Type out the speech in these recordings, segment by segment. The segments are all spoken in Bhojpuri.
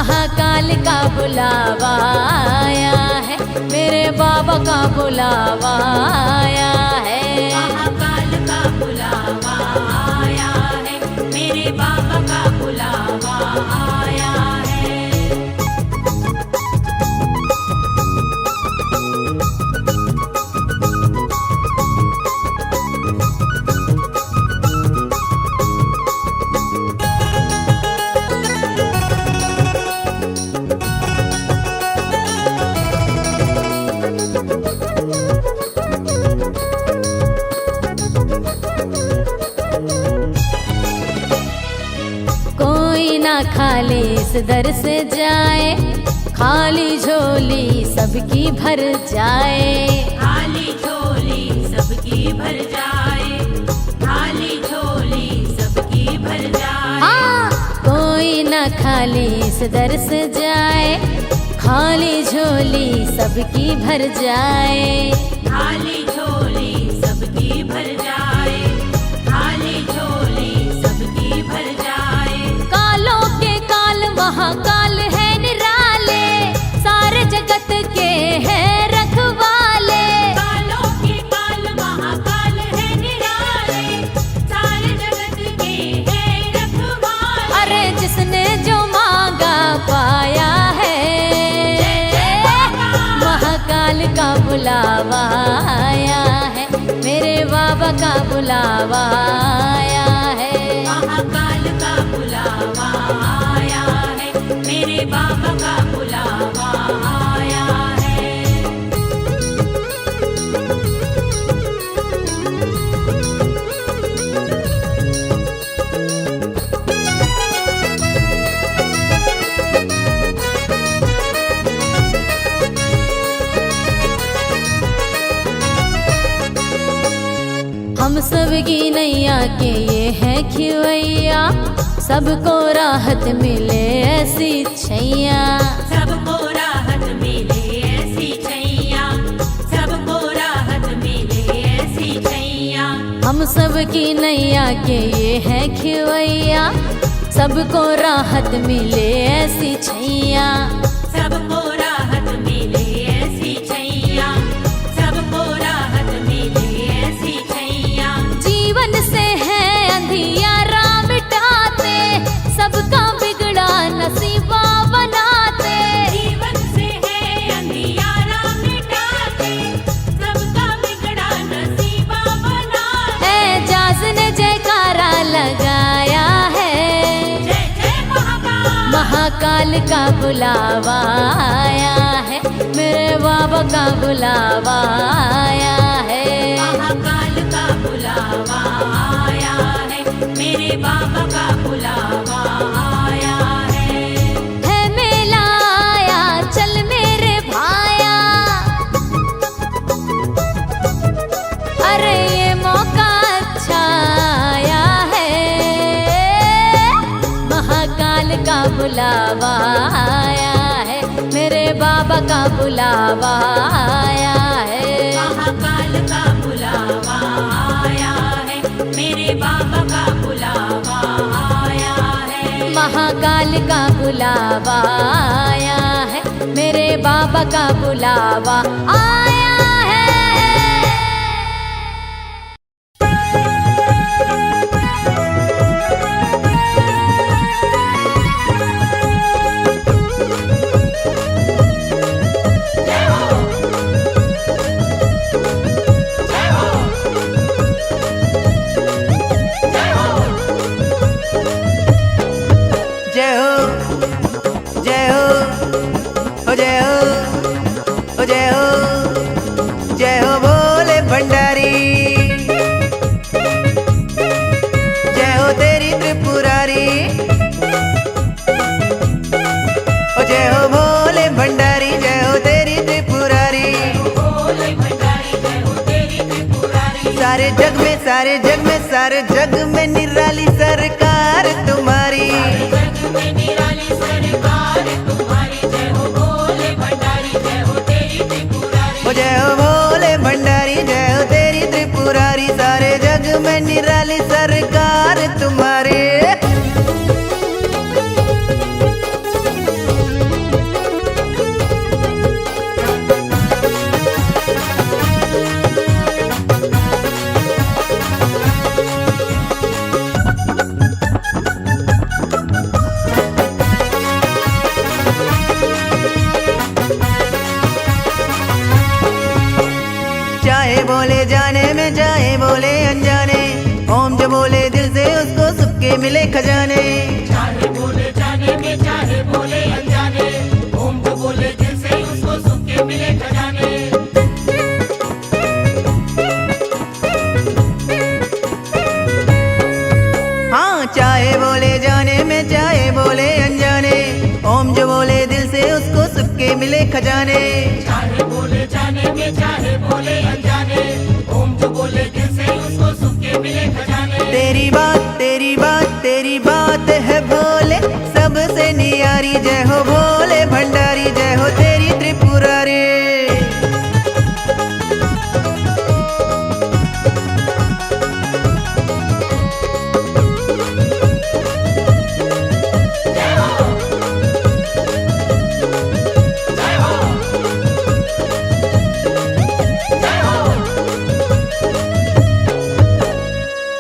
महाकाल का बुलावा आया है, मेरे बाबा का बुलावा आया है। महाकाल का बुलावा आया है, मेरे बाबा का बुलावा आया है। कोई ना खाली इस दर से जाए, खाली झोली सबकी भर जाए। खाली झोली सबकी भर जाए, खाली झोली सबकी भर जाए। हाँ, कोई ना खाली इस दर से जाए, खाली झोली सबकी भर जाए। खाली झोली सबकी भर जाए, खाली झोली सबकी भर जाए। कालों के काल महाकाल है निराले, सारे जगत के हैं रखवाले। कालों के काल महाकाल है निराले, सारे जगत के हैं रखवाले। अरे जिसने जो मांगा पाया है, महाकाल का बुलावा आया है, मेरे बाबा का बुलावा आया है। महाकाल का बुलावा आया है, मेरे बाबा का बुलावा आया है। हम सब की नैया के ये है खिवैया, सबको राहत मिले ऐसी छैया। सबको राहत मिले ऐसी छैया, सबको राहत मिले ऐसी छैया। हम सब की नैया के ये है खिवैया, सबको राहत मिले ऐसी छैया। सबको राहत मिले ऐसी छैया, सबको राहत मिले ऐसी छैया। जीवन से है अंधियारा मिटाते, सबका बिगड़ा नसीबा बनाते। जीवन से है अंधियारा मिटाते, सबका बिगड़ा नसीबा बनाते। एजाज ने जयकारा लगाया है, जय जय महाकाल। महाकाल का बुलावा आया है, मेरे बाबा का बुलावा आया है। महाकाल का बुलावा आया है, मेरे बाबा का बुलावा आया है। मेला आया चल मेरे भाया, अरे ये मौका अच्छा आया है। महाकाल का बुलावा आया है, मेरे बाबा का बुलावा आया है। महाकाल का बुलावा आया है, मेरे बाबा का बुलावा आया है। महाकाल का बुलावा आया है, मेरे बाबा का बुलावा आया है। जय हो जय हो जय हो जय हो जय हो भोले भंडारी। जय हो तेरी त्रिपुरारी, ओ जय हो भोले भंडारी, जय हो तेरी त्रिपुरारी। सारे जग में सारे जग में सारे जग में निराली सरकार तुम्हारी। ओ जय हो भोले भंडारी, जय हो तेरी त्रिपुरारी। सारे जग में निराली सरकार तुम्हारी। सबके मिले खजाने। चाहे बोले जाने में चाहे बोले अनजाने, ओम जो बोले दिल से उसको सबके मिले खजाने। हाँ चाहे बोले जाने में चाहे बोले अनजाने, ओम जो बोले दिल से उसको सबके मिले खजाने। चाहे बोले जाने में चाहे बोले अनजाने, ओम जो बोले दिल से उसको सबके मिले खजाने। तेरी बात है भोले सबसे नियारी, जय हो भोले भंडारी, जय हो तेरी त्रिपुरारी।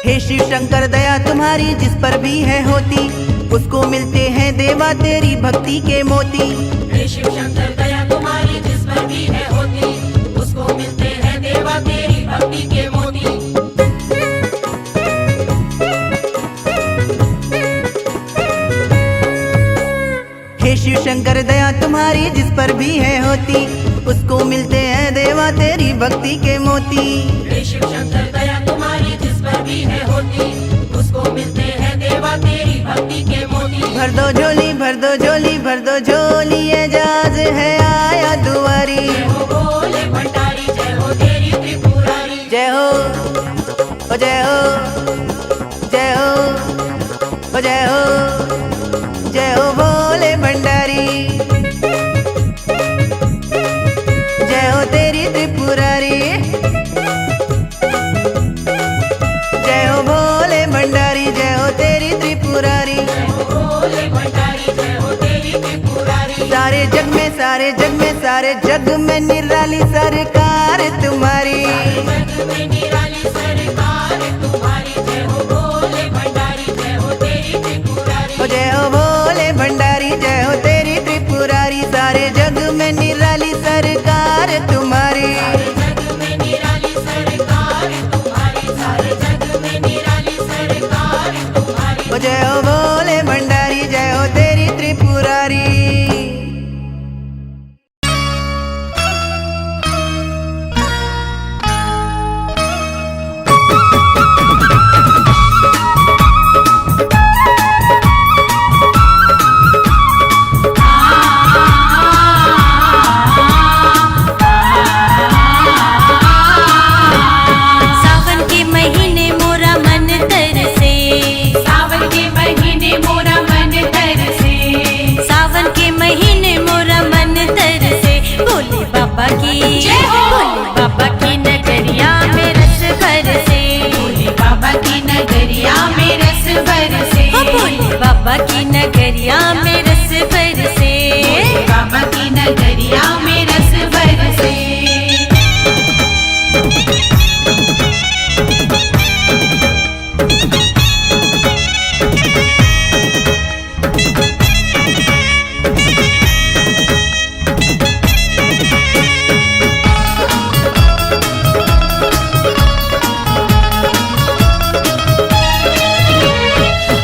हे शिव शंकर दया तुम्हारी जिस पर भी है होती, उसको मिलते हैं देवा तेरी भक्ति के मोती। हे शिव शंकर दया तुम्हारी जिस पर भी है होती, उसको मिलते हैं देवा तेरी भक्ति के मोती। हे शिव शंकर दया तुम्हारी जिस पर भी है होती, उसको मिलते हैं देवा तेरी भक्ति के मोती। हे शिव शंकर दया तुम्हारी जिस पर भी है होती, उसको मिलते हैं देवा तेरी भक्ति के मोती। भर दो झोली भर दो झोली भर दो झोली, एजाज है आया दुआरी। जय हो भोले भंडारी, जय हो तेरी त्रिपुरारी। जय हो ओ जय हो जय हो ओ जय हो जय हो भोले भंडारी, जय हो तेरी त्रिपुरारी, जय हो भोले भंडारी, जय हो तेरी त्रिपुरारी। जय हो भोले भंडारी, जय हो तेरी त्रिपुरारी। सारे जग में सारे जग में सारे जग में निराली सरकार तुम्हारी। जग में निराली सरकार तुम्हारी, जय हो भोले भंडारी, जय हो तेरी त्रिपुरारी। ओ जय हो भोले भंडारी, जय हो तेरी त्रिपुरारी। सारे जग में निराली सरकार तुम्हारी। जग में निराली सरकार तुम्हारी, सारे जग में निराली सरकार तुम्हारी। ओ जय हो भोले भंडारी, जय हो तेरी त्रिपुरारी। सावन के महीने मोरा मन तरसे, सावन के महीने मोरा मन तरसे, सावन के महीने मोरा मन तरसे। भोले बाबा की जय हो। भोले बाबा की नगरिया में रस बरसे, भोले बाबा की नगरिया में रस बरसे। ओ भोले बाबा की नगरिया में रस बरसे। भोले बाबा की नगरिया में रस बरसे।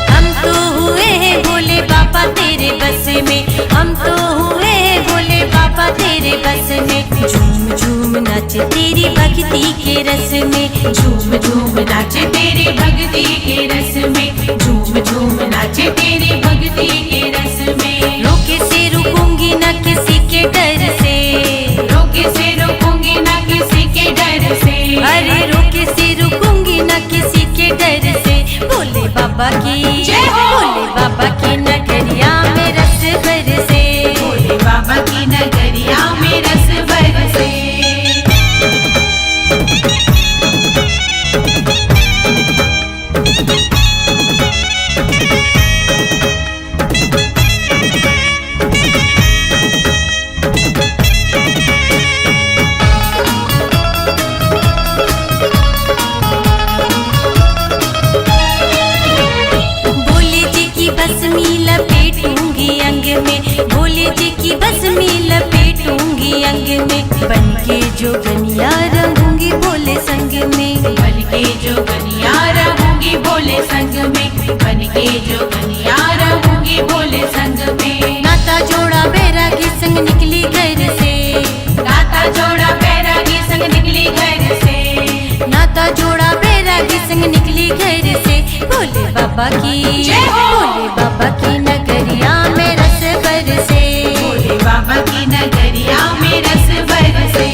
हम तो हुए हैं भोले बाबा तेरे बस में, हम तो हुए हैं भोले बाबा तेरे बस में। झूम झूम नाचे तेरी भक्ति के रस में, झूम झूम नाचे तेरे भक्ति के रस में, झूम झूम नाचे तेरे भक्ति के रस में। रोके से रुकूंगी न किसी के डर से, रोके से रोकूंगी ना किसी के डर से। अरे रोके से रुकूंगी न किसी के डर से। भोले बाबा की जय हो। भोले बाबा की नगरिया में रस बरसे, भोले बाबा की नगरिया में रस बरसे। भोले जी की भस्मी लपेटूंगी अंग में, भोले जी की भस्मी लपेटूंगी अंग में। बन के जोगनिया रहूंगी भोले संग में, बन के जोगनिया रहूंगी भोले संग में, बन के जो कन्या रहूंगी भोले संग में। नाता जोड़ा बैरागी संग निकली घर से, नाता जोड़ा बैरागी संग निकली घर से, नाता जोड़ा बैरागी संग निकली घर से। भोले बाबा की जय हो। भोले बाबा की नगरिया में रस बरसे, भोले बाबा की नगरिया में रस बरसे।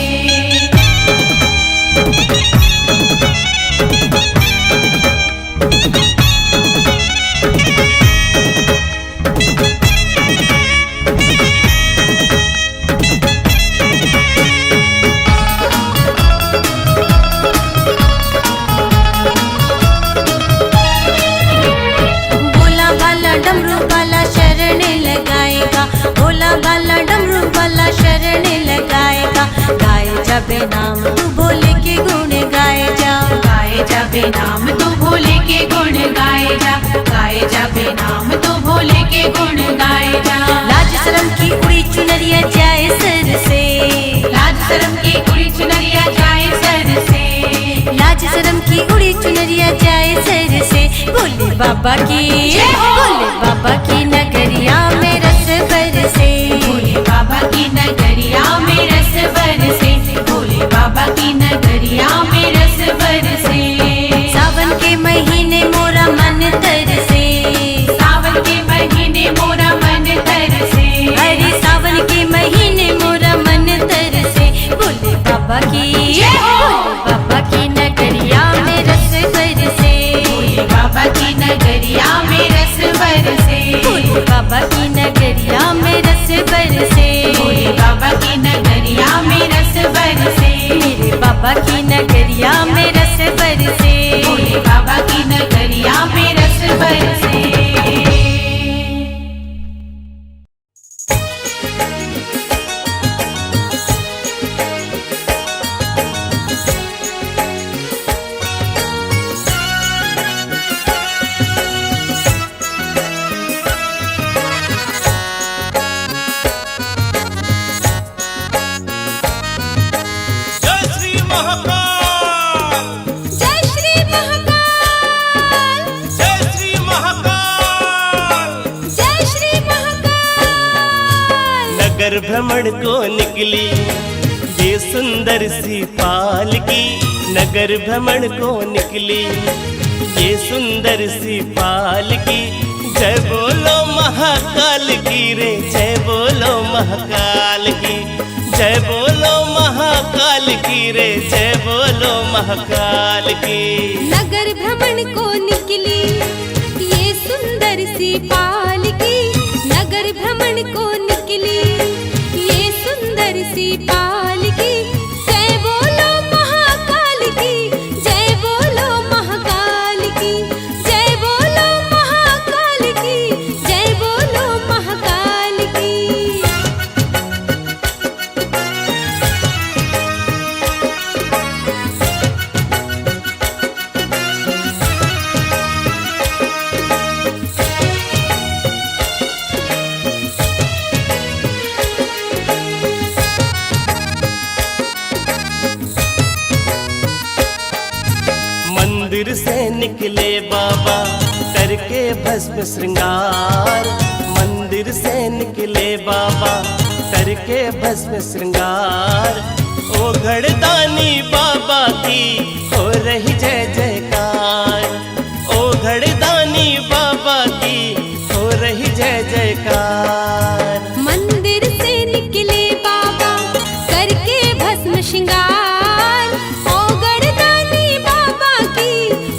भोला भाला डमरू वाला शरण लगाएगा, भोला भाला डमरू वाला शरण लगाएगा। गाए जबे नाम तू भोले के गुण गाए जा, गाए जाबे नाम तो भोले के गुण गाए जा, गाए जाबे नाम तो भोले के गुण गाए जा। लाज शर्म की उड़ी चुनरिया जाए सर से, लाज शर्म की कुड़ी चुनरिया जाए सर से, लाज शर्म की उड़ी चुनरिया जाए सर से। भोले बाबा की जय हो। भोले बाबा की नगरिया में रस बरसे, भोले बाबा की नगरिया में रस बरसे, भोले बाबा की नगरिया में रस बरसे। सावन के महीने मोरा मन तरसे, सावन के महीने मोरा मन तरसे, अरे सावन के महीने मोरा मन तरसे। भोले बाबा की जय हो। भोले बाबा की नगरिया में रस बरसे, भोले बाबा की नगरिया में रस बरसे, भोले बाबा की नगरिया में रस बरसे, भोले बाबा की नगरिया में रस बरसे, मेरे बाबा की नगरिया में रस बरसे। भोले बाबा की नगरिया में रस बरसे। जय श्री महाकाल, जय श्री महाकाल, जय श्री महाकाल। जय श्री महाकाल। नगर भ्रमण को निकली ये सुंदर सी पालकी, नगर भ्रमण को निकली ये सुंदर सी पालकी। जय बोलो महाकाल की रे, जय बोलो महाकाल की, जय बोलो महाकाल की रे, जय बोलो महाकाल की। नगर भ्रमण को निकली ये सुंदर सी पालकी, नगर भ्रमण को निकली ये सुंदर सी पालकी। जय बोलो महाकाल की, जय बोलो महाकाल की, जय बोलो महाकाल की, जय बोलो महाकाल की। मंदिर से निकले बाबा करके भस्म श्रृंगार, मंदिर से निकले बाबा करके भस्म श्रृंगार। ओ घड़दानी बाबा की हो रही जय जयकार, ओ घड़दानी बाबा की हो रही जय जयकार। मंदिर से निकले बाबा करके भस्म श्रृंगार, ओ गणदानी बाबा की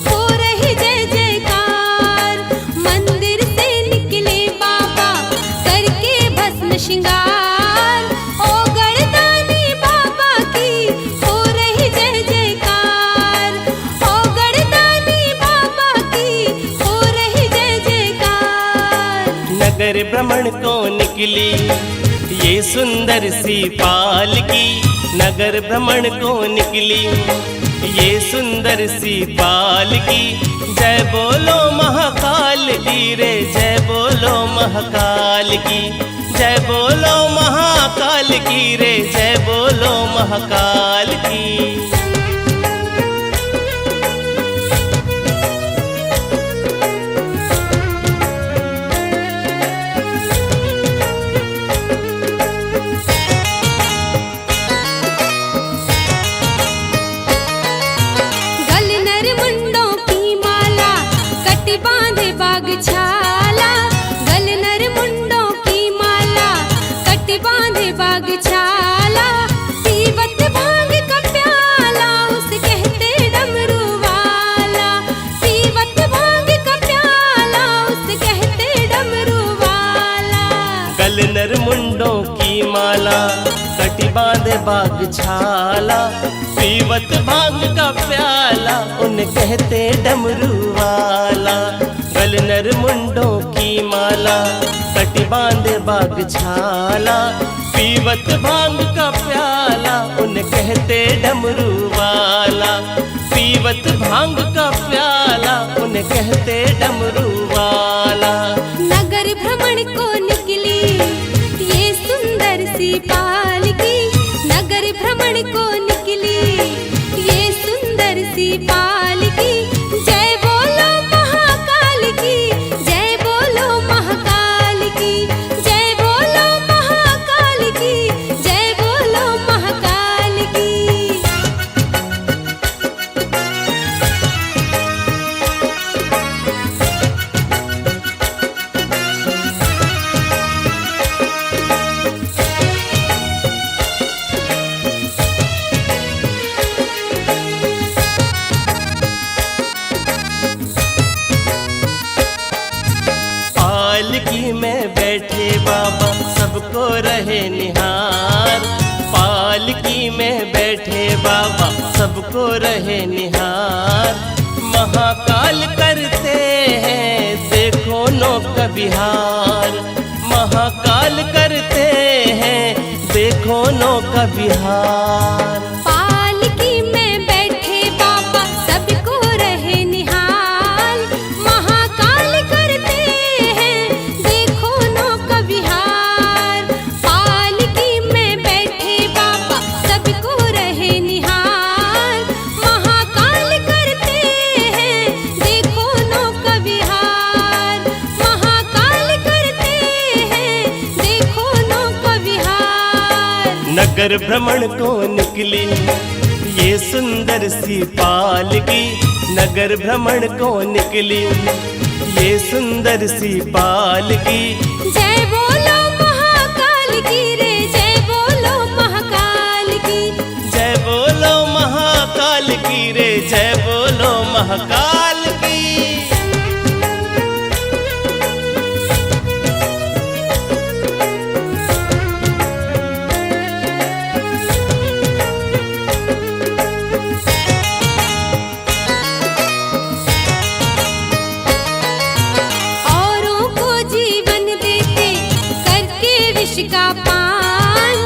हो रही जय जयकार। मंदिर से निकले बाबा करके भस्म श्रृंगार, ओ गणदानी बाबा की हो रही जय जयकार, ओ गणदानी बाबा की हो रही जय जयकार। नगर भ्रमण को निकली ये सुंदर सी पालकी, नगर भ्रमण को निकली ये सुंदर सी पालकी। जय बोलो महाकाल की रे, जय बोलो महाकाल की, जय बोलो महाकाल की रे, जय बोलो महाकाल की। नर मुंडों की माला, कटी बांधे बाग छाला, पीवत भांग का प्याला, उन्हें कहते डमरू वाला। गल नर मुंडों की माला, कटी बांधे बाग छाला, पीवत भांग का प्याला, उन्हें कहते डमरू वाला। पीवत भांग का प्याला, उन्हें कहते डमरू वाला। नगर भ्रमण को निकली ये सुंदर सी पालकी, नगर भ्रमण को निकली ये सुंदर सी पालकी। जय बोलो महाकाल की, जय बोलो महाकाल की, जय बोलो महाकाल की, जय बोलो महाकाल की। पालकी में बैठे बाबा सबको रहे निहार, पालकी में बैठे बाबा सबको रहे निहार। महाकाल करते हैं देखो नौका विहार, महाकाल करते हैं देखो नौका विहार। पालकी में बैठे बाबा सबको रहे निहाल, महाकाल करते हैं देखो नौका विहार। पालकी में बैठे बाबा सबको रहे निहाल, महाकाल करते हैं देखो नौका विहार। महाकाल करते हैं देखो नौका विहार। नगर भ्रमण को निकली ये सुंदर सी पालकी, नगर भ्रमण को निकली ये सुंदर सी पालकी। जय बोलो महाकाल की रे, जय बोलो महाकाल की। जय बोलो महाकाल की रे, जय बोलो महाकाल की। औरों को जीवन देते करके विष का पान,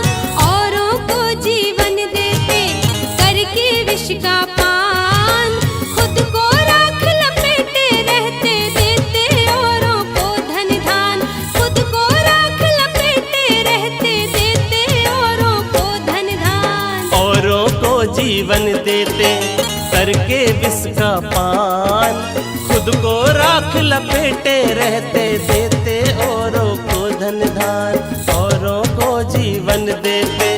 औरों को जीवन देते करके विष का पान। खुद को राख लपेटे रहते देते औरों को धन धान, खुद को राख लपेटे रहते देते औरों को धन धान। औरों को जीवन देते करके विष का पान, खुद को राख लपेटे रहते देते औरों को धन धान। औरों को जीवन देते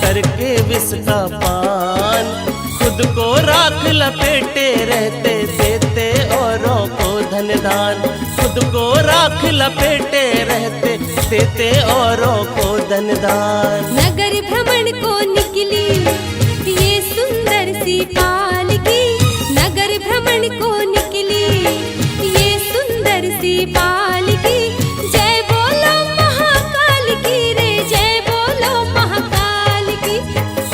करके विष का पान, खुद को राख लपेटे रहते देते औरों को धन धान। खुद को राख लपेटे रहते देते औरों को धन दान। नगर भ्रमण को निकली ये सुंदर सी पालकी, नगर भ्रमण को निकली ये सुंदर सी पालकी। जय बोलो महाकाल की रे, जय बोलो महाकाल की।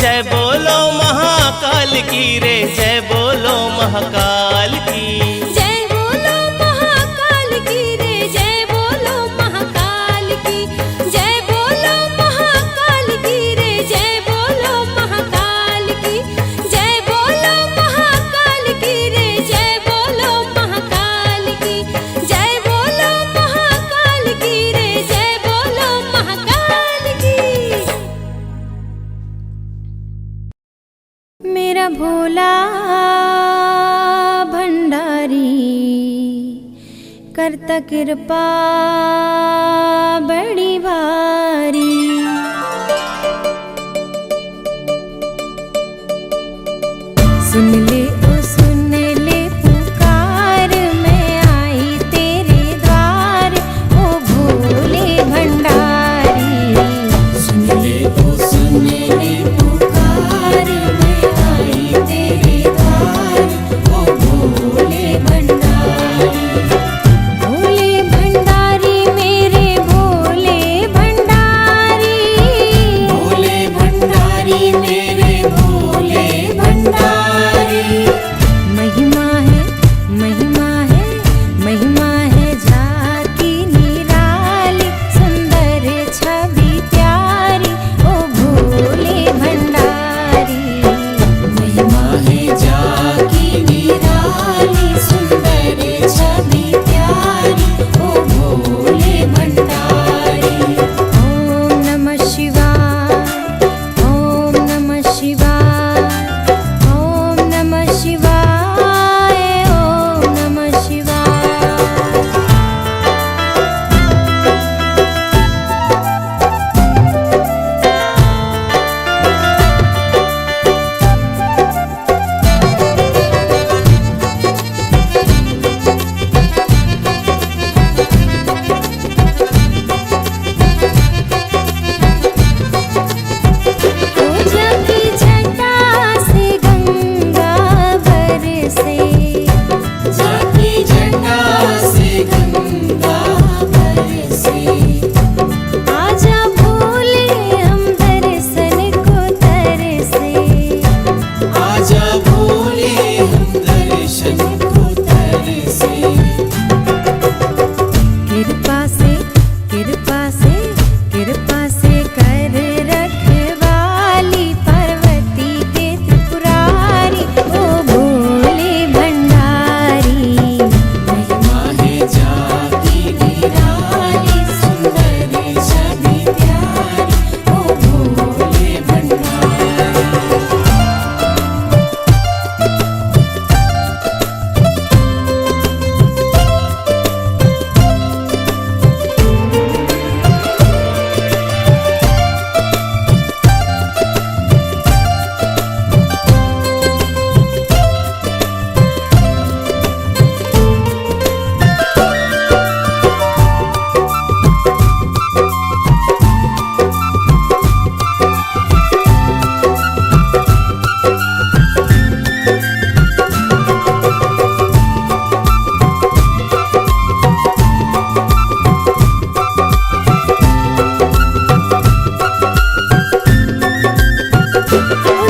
जय बोलो महाकाल की रे, जय बोलो महाकाल की। जय बोलो महाकाल की रे, जय बोलो महाकाल की। जय बोलो महाकाल की रे, जय बोलो महाकाल की। जय बोलो महाकाल की रे, जय बोलो महाकाल की। जय बोलो महाकाल की रे, जय बोलो महाकाल की। मेरा भोला भंडारी करता कृपा बड़ी भारी। सुन ले ओ सुन ले पुकार, मैं आई तेरे द्वार ओ भोले भंडारी। सुन ले ओ सुन ले पुकार, मैं आई तेरे द्वार ओ भोले भंडारी। भोले भंडारी मेरे भोले कृपा से कर रखवाली पार्वती के त्रिपुरारी ओ भोले भंडारी। महिमा है जाकी निराली सुंदर छवि प्यारी ओ भोले भंडारी।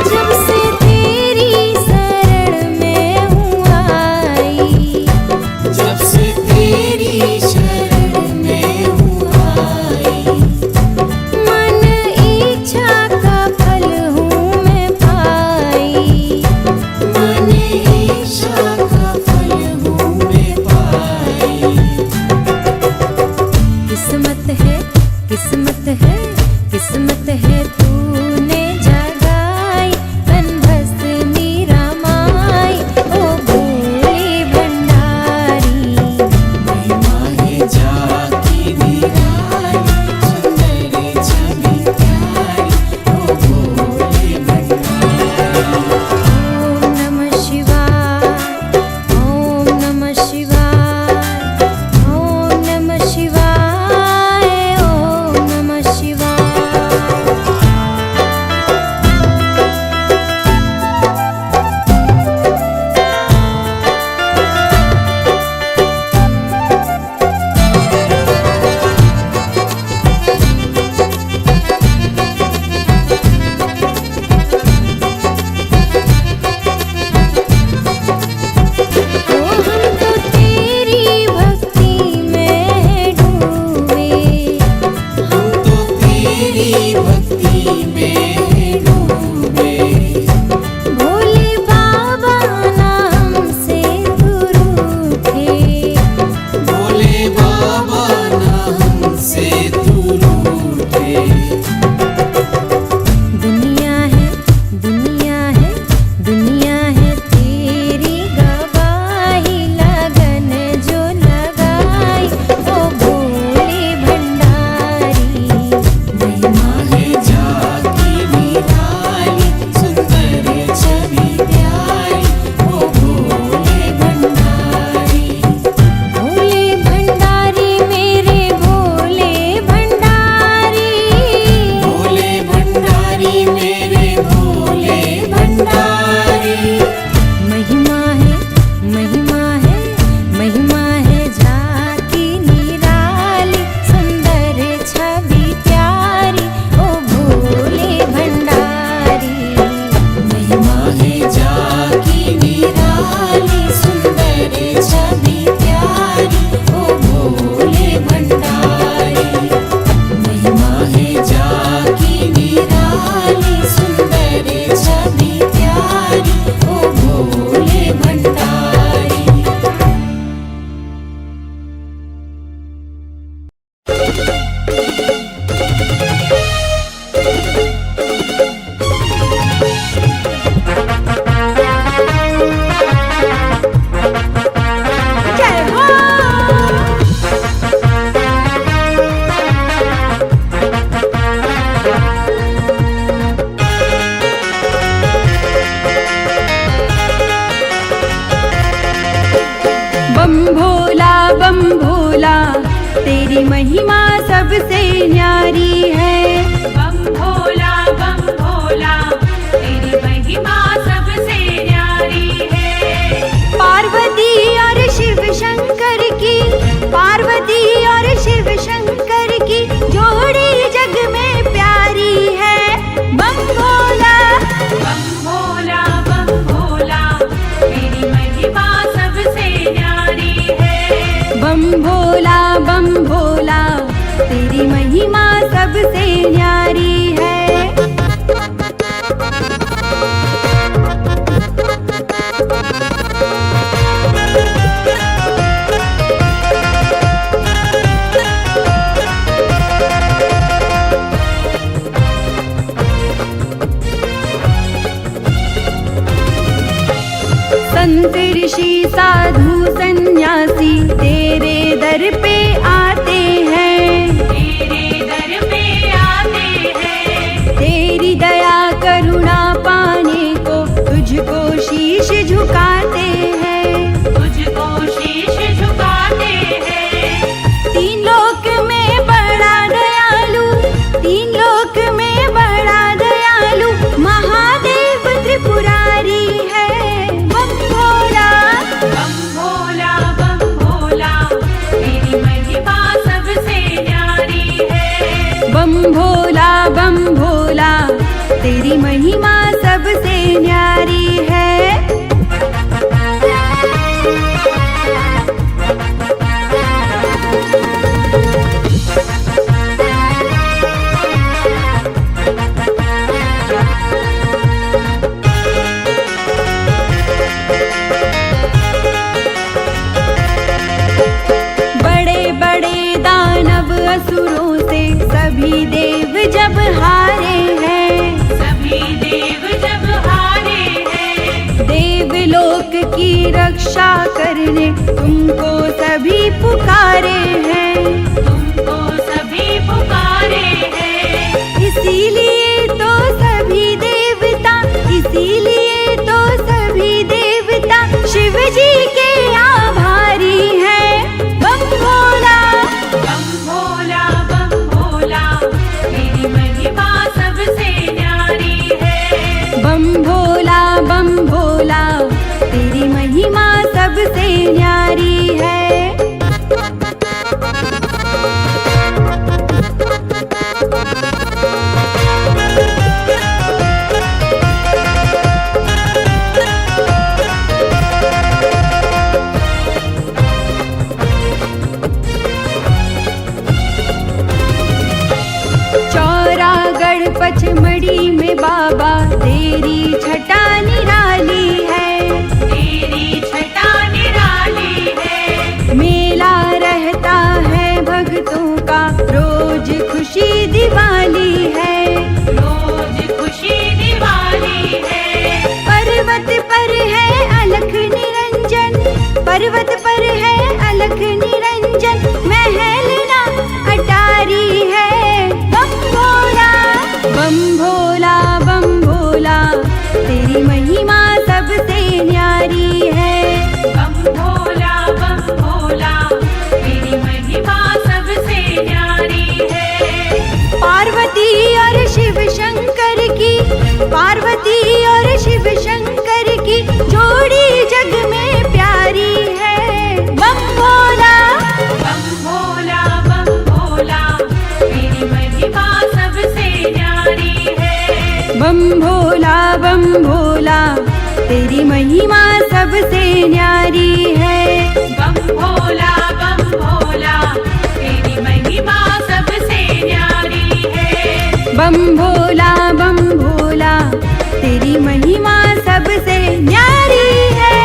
जब से तेरी शरण में हूँ आई, जब से तेरी शरण में हूँ आई, मन इच्छा का फल हूँ मैं पाई। मन इच्छा का फल हूँ मैं पाई। किस्मत है किस्मत है किस्मत है तूने जगाई तन भस्मी रमाई ओ भोले भंडारी। महिमा है जाकी निराली सुंदर छवि प्यारी ओ भोले भंडारी। ओम नमः शिवाय ओम नमः शिवाय ओम नमः शिवाय ओम नमः शिवाय। ओ हम तो तेरी भक्ति में डूबे, हम तो तेरी भक्ति में डूबे। भोले बाबा ना हमसे दूर उठे। भोले बाबा ना हमसे दूर उठे। दुनिया है दुनिया है दुनिया है तेरी गवाही लगन जो लगाई ओ भोले भंडारी। महिमा है जाकी निराली सुंदर छवि प्यारी ओ भोले भंडारी। भोले भंडारी मेरे भोले भंडारी। भोले भंडारी मेरे भोले भंडारी। महिमा है महिमा है महिमा है जाकी निराली सुंदर छवि प्यारी ओ भोले भंडारी। महिमा है जाकी निराली सुंदर छवि प्यारी ओ भोले भंडारी। महिमा है जाकी निराली सुंदर छवि प्यारी ओ भोले भंडारी। जय हो न्यारी है। संत ऋषि साधु सन्यासी तेरे दर पे आते हैं, तेरे दर पे आते हैं। तेरी दया करुणा पाने को तुझको शीश झुकाते हैं, तुझको शीश झुकाते हैं। तीन लोक में बड़ा दयालु, तीन लोक में बड़ा दयालु महादेव त्रिपुरारी है। बम भोला बम भोला बम भोला, तेरी महिमा सबसे न्यारी है। बम भोला बम भोला, तेरी महिमा सबसे न्यारी है। बड़े बड़े दानव असुरों से सभी देव जब हारे हैं, सभी देव जब हारे हैं। देवलोक की रक्षा करने तुमको सभी पुकारे हैं, तुमको सभी पुकारे हैं। इसीलिए तो सभी देवता, इसीलिए तो सभी देवता शिव जी के आभारी हैं। बम भोला बम भोला बम भोला, तेरी महिमा सबसे न्यारी है। बम भोला बम भोला, तेरी महिमा सबसे न्यारी है। चौरागढ़ पचमढ़ी में बाबा तेरी छटा निराली है, तेरी छटा निराली है। मेला रहता है भक्तों का रोज खुशी दिवाली है। रोज खुशी दिवाली है। पर्वत पर है अलख निरंजन, पर्वत पर है अलख निरंजन, महल ना अटारी है। बम भोला बम भोला बम भोला, तेरी महिमा सबसे न्यारी है। बम भोला बम भोला, तेरी महिमा सबसे न्यारी है। पार्वती और शिव शंकर की, पार्वती और शिव शंकर की जोड़ी जग में प्यारी है। बम भोला बम भोला बम भोला, तेरी महिमा सबसे न्यारी है। बम भोला बम भोला, तेरी महिमा सबसे न्यारी है। बम भोला बम भोला, तेरी महिमा सबसे न्यारी है। बम भोला बम भोला, तेरी महिमा सबसे न्यारी है।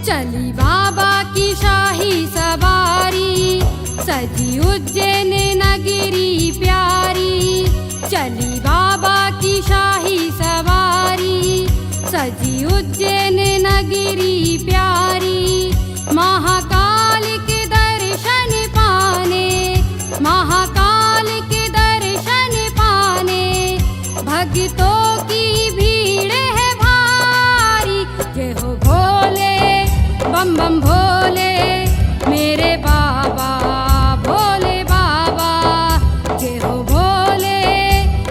चली बाबा की शाही सवारी, सजी उज्जैन नगरी प्यारी। चली बाबा की शाही सवारी, सजी उज्जैन नगरी प्यारी। महाकाल के दर्शन पाने, महाकाल के दर्शन पाने, भक्तों की भीड़ बम भोले मेरे बाबा भोले बाबा। जय हो भोले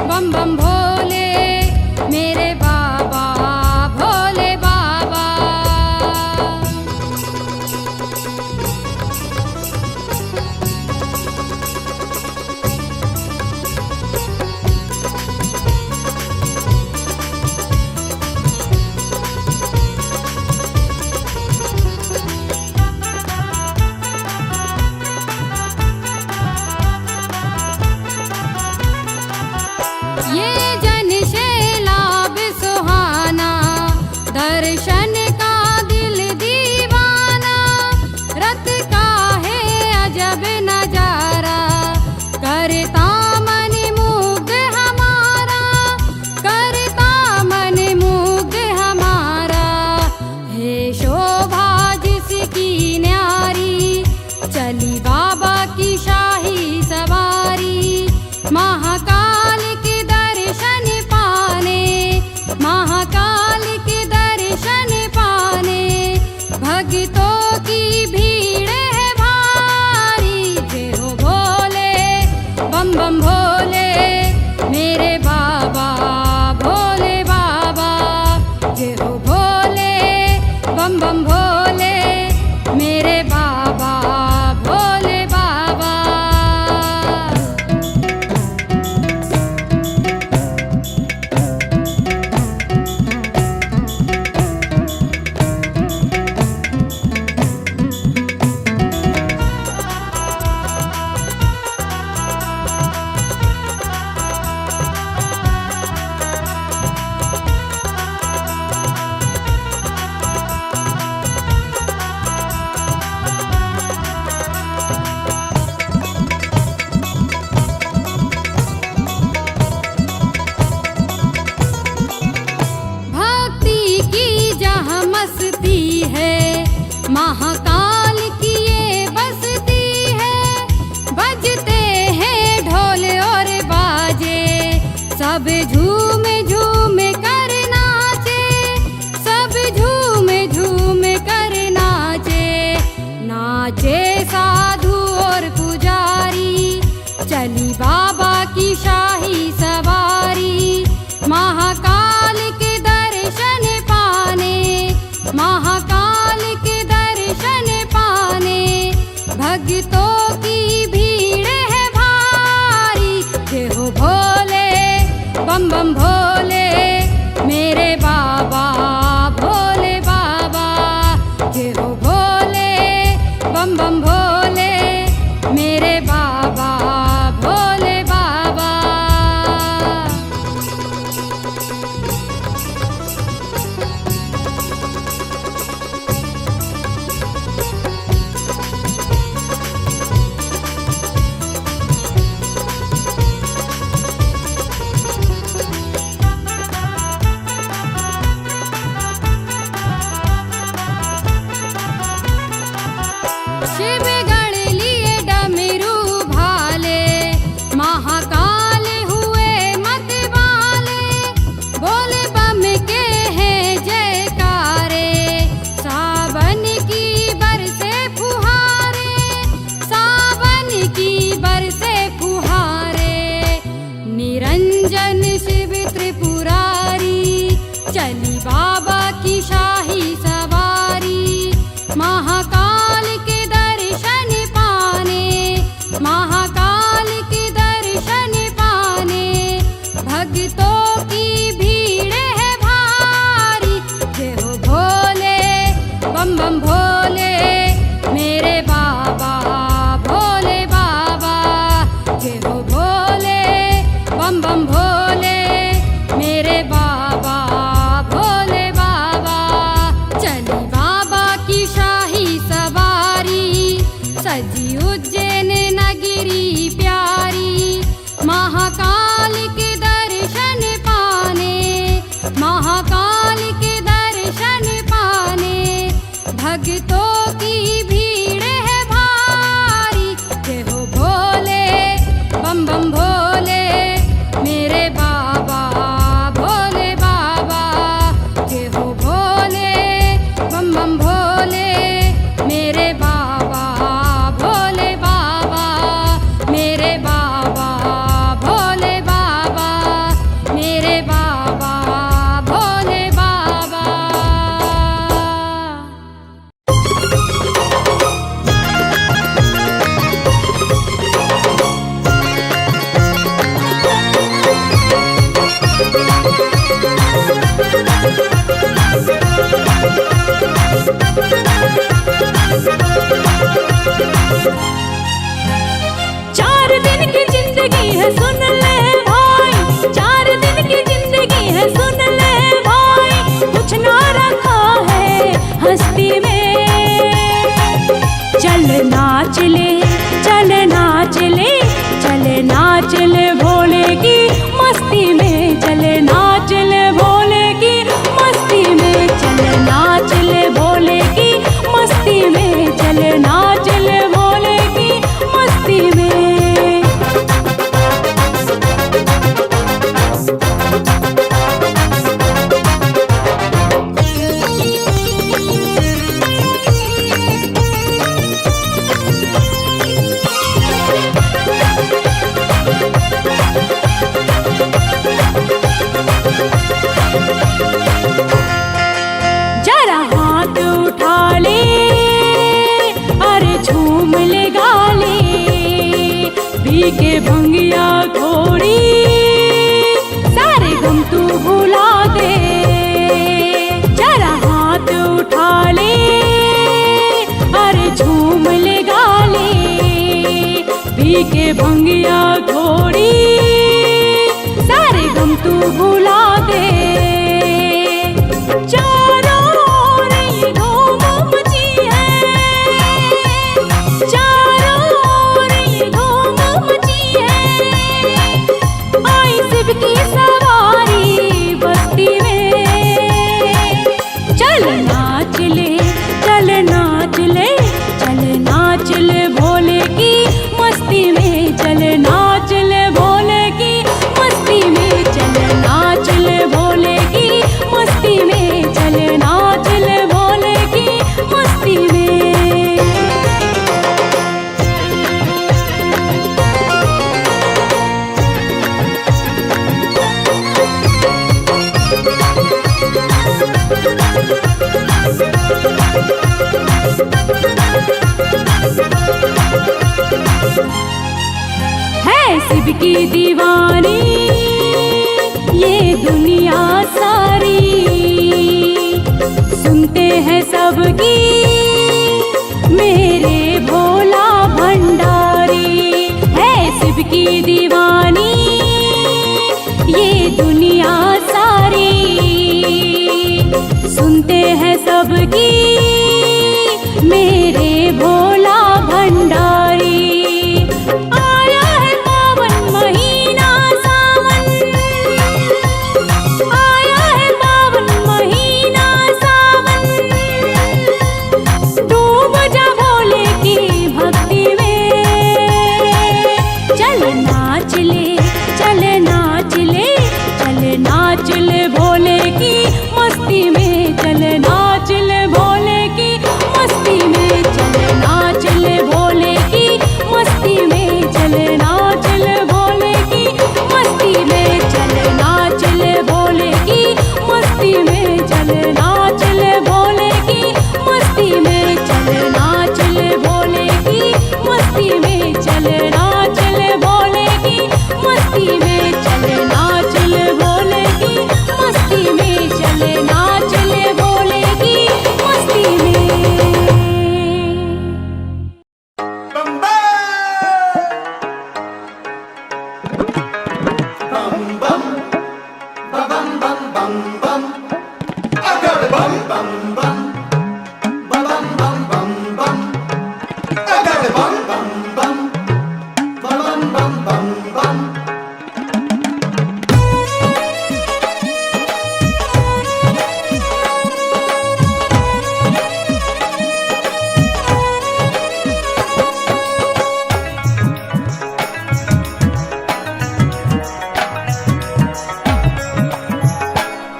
बम बम भोले मेरे बाबा भोले बाबा। ये जन शैलाब सुहाना दर्शन का दिल दीवाना। रत का है अजब नजारा करता मन मुग्ध हमारा, करता मन मुग्ध हमारा। है शोभा जिसकी न्यारी चली बाबा की शाही सवारी। महाकाल के दर्शन पाने, महाकाल के दर्शन पाने भक्तों की भीड़ है भारी। जय हो भोले बम बम भोले मेरे बाबा भोले बाबा। जय हो भोले बम बम भोले मेरे बाबा भोले बाबा। भक्ति की जहाँ मस्ती है महाकाल की ये बसती है। बजते हैं ढोल और बाजे सब झूम झूम कर नाचे, सब झूम झूम कर नाचे। नाचे साधु और पुजारी चली बाबा की शाही सवारी। महाकाल के दर्शन पाने, महाकाल के दर्शन पाने भक्तों की भीड़ है भारी। जय हो भोले बम बम भोले मेरे बाबा भोले बाबा। जय हो भोले बम बम भोले मेरे बाबा भोले बाबा। शिव गण लिए डमरू भाले महाकाल हुए मतवाले। बोले बम के हैं जयकारे सावन की बरसे फुहारे, सावन की बरसे फुहारे। निरंजन शिव त्रिपुरारी चली बाबा की शाही सवारी। महाकाल के दर्शन पाने, महाकाल के दर्शन पाने भक्तों की भीड़ है भारी। जय हो भोले बम बम भोले मेरे बाबा भोले बाबा। जय हो भोले बम बम भोले मेरे बाबा भोले बाबा। के भंगिया घोड़ी सारे गम तू भुला दे, जरा हाथ उठा ले अरे झूम ले गा ले, पी के भंगिया घोड़ी सारे गम तू भुला दे। चारों ओर ये धूम मची है, चारों ओर ये धूम मची है, आई शिव की सवारी बस्ती में। चल नाच ले, चल नाच ले, चल नाच ले भोले की मस्ती में, चल नाच ले भोले की मस्ती में, चल नाच ले भोले की मस्ती में, चल नाच ले भोले की मस्ती में। है शिव की दीवानी ये दुनिया सारी, सुनते हैं सबकी मेरे भोला भंडारी। है शिव की दीवानी ये दुनिया सारी, सुनते हैं सबकी मेरे भोला भंडारी। आया है पावन महीना सावन, आया है पावन महीना सावन, डूब जा भोले की भक्ति में। चल नाच ले, चल नाच ले, चल नाच ले भोले की मस्ती में, चल नाच ले भोले की मस्ती में, चल नाच ले भोले की मस्ती में, चल नाच ले भोले की मस्ती में, चल नाच ले भोले की मस्ती में, चल नाच ले भोले की मस्ती में, चल नाच ले भोले की मस्ती में, चल नाच ले भोले की मस्ती में, चल नाच ले भोले की मस्ती में, चल नाच ले भोले की मस्ती में।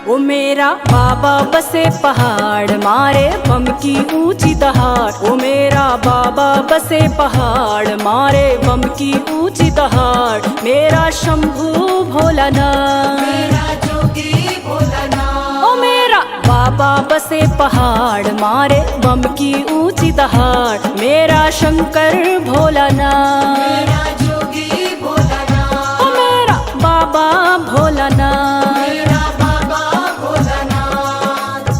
ओ मेरा बाबा बसे पहाड़ मारे बम की ऊंची दहाड़, ओ मेरा बाबा बसे पहाड़ मारे बम की ऊंची दहाड़, मेरा शंभू भोलानाथ, मेरा जोगी भोलानाथ। ओ मेरा बाबा बसे पहाड़ मारे बम की ऊंची दहाड़, मेरा शंकर भोलानाथ, मेरा जोगी भोलानाथ। ओ मेरा बाबा भोलानाथ, मेरा बाबा भोलानाथ।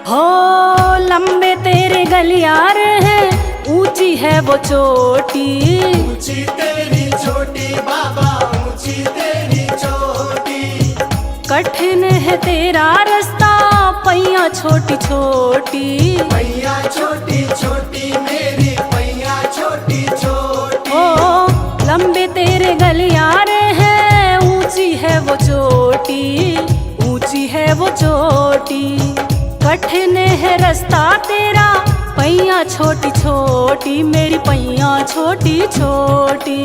हो लंबे तेरे गलियार हैं, ऊंची है वो चोटी, ऊंची तेरी छोटी बाबा, ऊंची तेरी छोटी। कठिन है तेरा रास्ता पैया छोटी छोटी, पैया छोटी छोटी मेरी पैया छोटी छोटी। ओ लंबे तेरे गलियार हैं, ऊंची है वो चोटी, ऊंची है वो चोटी। कठिन है रास्ता तेरा पैया छोटी छोटी, मेरी पैया छोटी छोटी।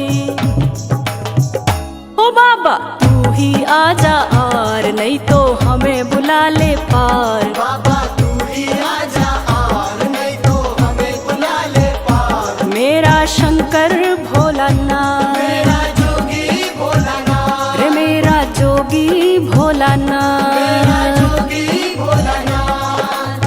ओ बाबा तू ही आजा और नहीं तो हमें बुला ले पार, बाबा तू ही आजा और नहीं तो हमें बुला ले पार। मेरा शंकर भोलानाथ। जोगी भोलानाथ।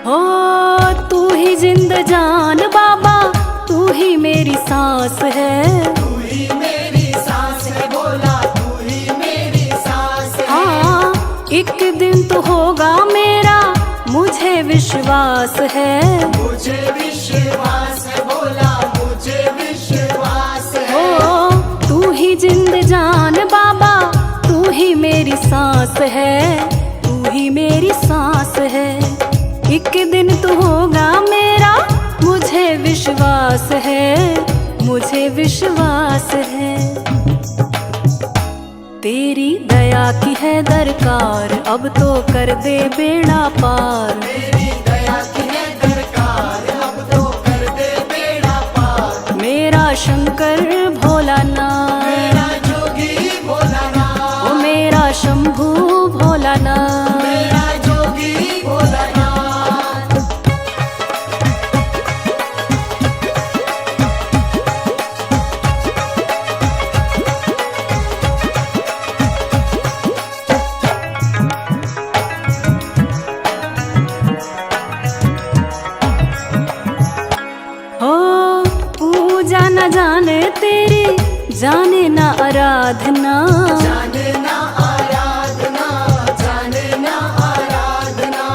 हो तू ही जिंद जान बाबा, तू ही मेरी सांस है। तू ही मेरी सांस है भोला, तू ही मेरी सांस है। हाँ एक दिन तो होगा मेरा, मुझे विश्वास है। मुझे विश्वास है भोला, मुझे विश्वास है। हो तू ही जिंद जान बाबा, तू ही मेरी सांस है, तू ही मेरी सांस है। एक दिन तो होगा मेरा, मुझे विश्वास है, मुझे विश्वास है। तेरी दया की है दरकार, अब तो कर दे बेड़ा पार। तेरी दया की है दरकार, अब तो कर दे बेड़ा पार। मेरा शंकर भोलानाथ, मेरा जोगी भोलानाथ। ओ मेरा शंभू भोलानाथ। मेरा जोगी भोलानाथ। हो पूजा न जाने तेरी, जाने ना आराधना। जाने ना आराधना, जाने ना आराधना।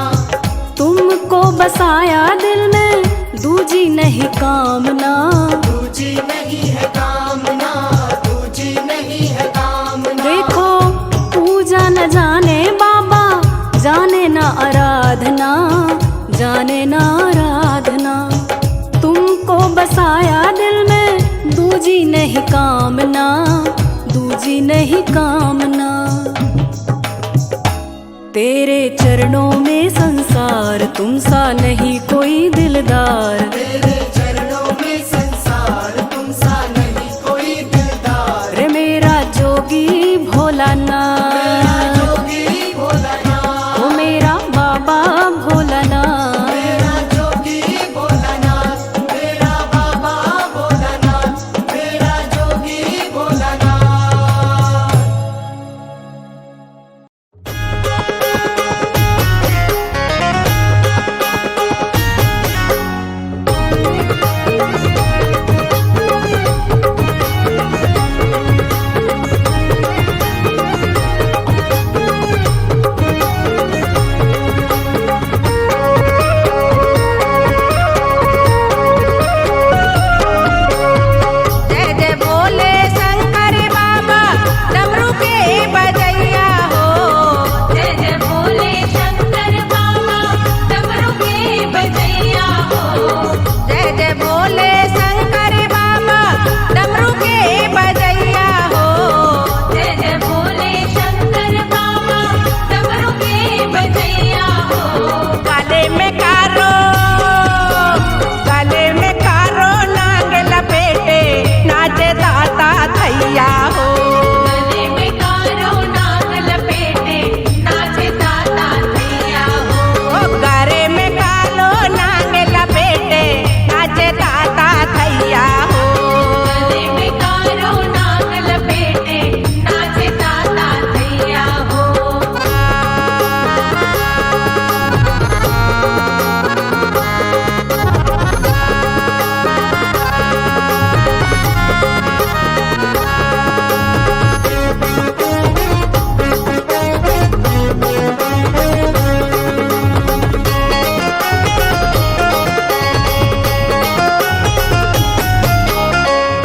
तुमको बसाया दिल में, दूजी नहीं कामना। दूजी नहीं है कामना, दूजी नहीं है कामना। देखो पूजा न जाने बाबा, जाने ना आराधना, जाने ना आराधना। तुमको बसाया दिल में, दूजी नहीं कामना, दूजी नहीं कामना। तेरे चरणों में संसार, तुम सा नहीं कोई दिलदार। तेरे चरणों में संसार, तुम सा नहीं कोई दिलदार। रे मेरा जोगी भोलानाथ, मेरा जोगी भोलानाथ। ओ मेरा बाबा भोलानाथ। मेरा जोगी भोलानाथ। मेरा बाबा भोलानाथ। मेरा जोगी भोलानाथ। जय जय बोले शंकर बाबा, डमरू के बजैया हो। जय जय बोले शंकर बाबा, डमरू के बजैया हो। जय जय बोले शंकर बाबा, डमरू के बजैया हो। जय जय बोले शंकर बाबा, डमरू के बजैया हो। गले में कारो नाग लपेटे, नाचे दाता थैया हो। गले में कारो नाग लपेटे, नाचे दाता थैया हो। गले में कालो नाग लपेटे, नाचे दाता थैया हो। गले में कारो नाग लपेटे, नाचे दाता थैया हो।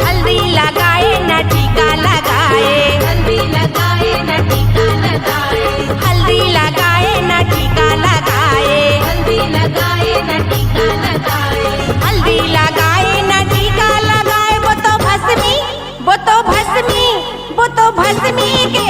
हल्दी लगाए न टीका लगाए, हल्दी लगाए न टीका लगाए। हल्दी लगाए न टीका लगाए। हल्दी लगाए न टीका लगाए। हल्दी लगाए न टीका लगाए, वो तो भस्मी, वो तो भस्मी, वो तो भस्मी के